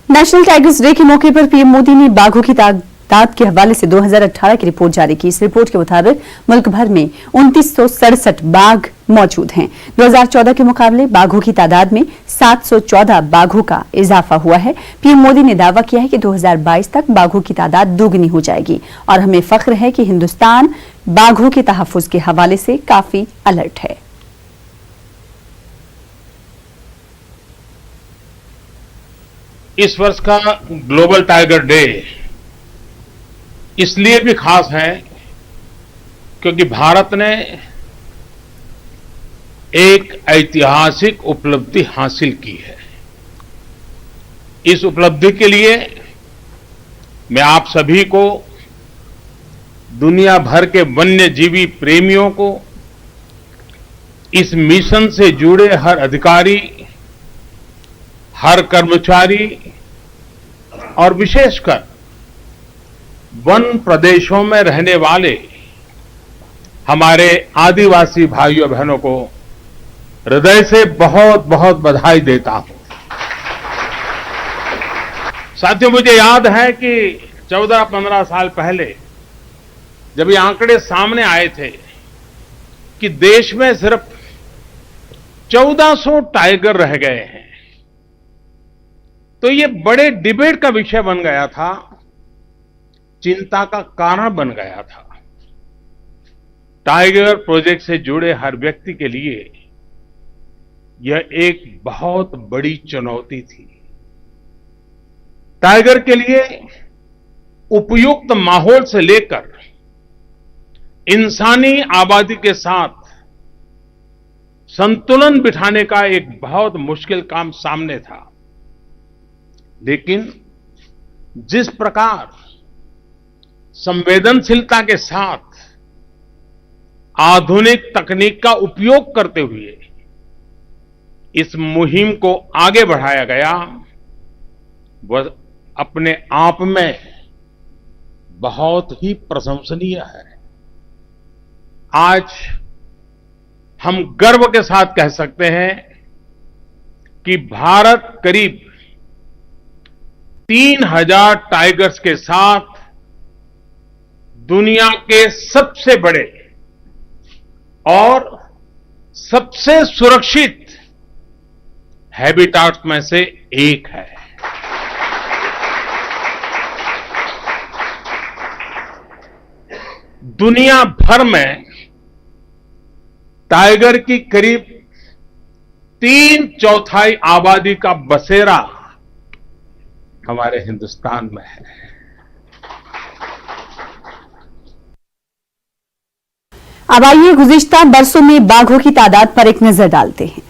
National tigers day के मौके पर पीएम मोदी ने बाघों की तादाद के हवाले से 2018 की रिपोर्ट जारी की। इस रिपोर्ट के मुताबिक मुल्क भर में 2967 बाघ मौजूद हैं। 2014 के मुकाबले बाघों की तादाद में 714 बाघों का इजाफा हुआ है। पीएम मोदी ने दावा किया है कि 2022 तक बाघों की तादाद दोगुनी हो जाएगी और हमें फख्र है कि हिंदुस्तान बाघों के तहफ्फुज के हवाले से काफी अलर्ट है। इस वर्ष का ग्लोबल टाइगर डे इसलिए भी खास है क्योंकि भारत ने एक ऐतिहासिक उपलब्धि हासिल की है। इस उपलब्धि के लिए मैं आप सभी को, दुनिया भर के वन्यजीवी प्रेमियों को, इस मिशन से जुड़े हर अधिकारी, हर कर्मचारी और विशेषकर वन प्रदेशों में रहने वाले हमारे आदिवासी भाइयों बहनों को हृदय से बहुत बहुत बधाई देता हूं। साथियों, मुझे याद है कि 14-15 साल पहले जब ये आंकड़े सामने आए थे कि देश में सिर्फ 1400 टाइगर रह गए हैं, तो ये बड़े डिबेट का विषय बन गया था, चिंता का कारण बन गया था। टाइगर प्रोजेक्ट से जुड़े हर व्यक्ति के लिए यह एक बहुत बड़ी चुनौती थी। टाइगर के लिए उपयुक्त माहौल से लेकर इंसानी आबादी के साथ संतुलन बिठाने का एक बहुत मुश्किल काम सामने था। लेकिन जिस प्रकार संवेदनशीलता के साथ आधुनिक तकनीक का उपयोग करते हुए इस मुहिम को आगे बढ़ाया गया, वह अपने आप में बहुत ही प्रशंसनीय है। आज हम गर्व के साथ कह सकते हैं कि भारत करीब 3000 टाइगर्स के साथ दुनिया के सबसे बड़े और सबसे सुरक्षित हैबिटाट्स में से एक है। दुनिया भर में टाइगर की करीब 3/4 आबादी का बसेरा हमारे हिंदुस्तान में है। अब आइए गुज़िश्ता बरसों में बाघों की तादाद पर एक नजर डालते हैं।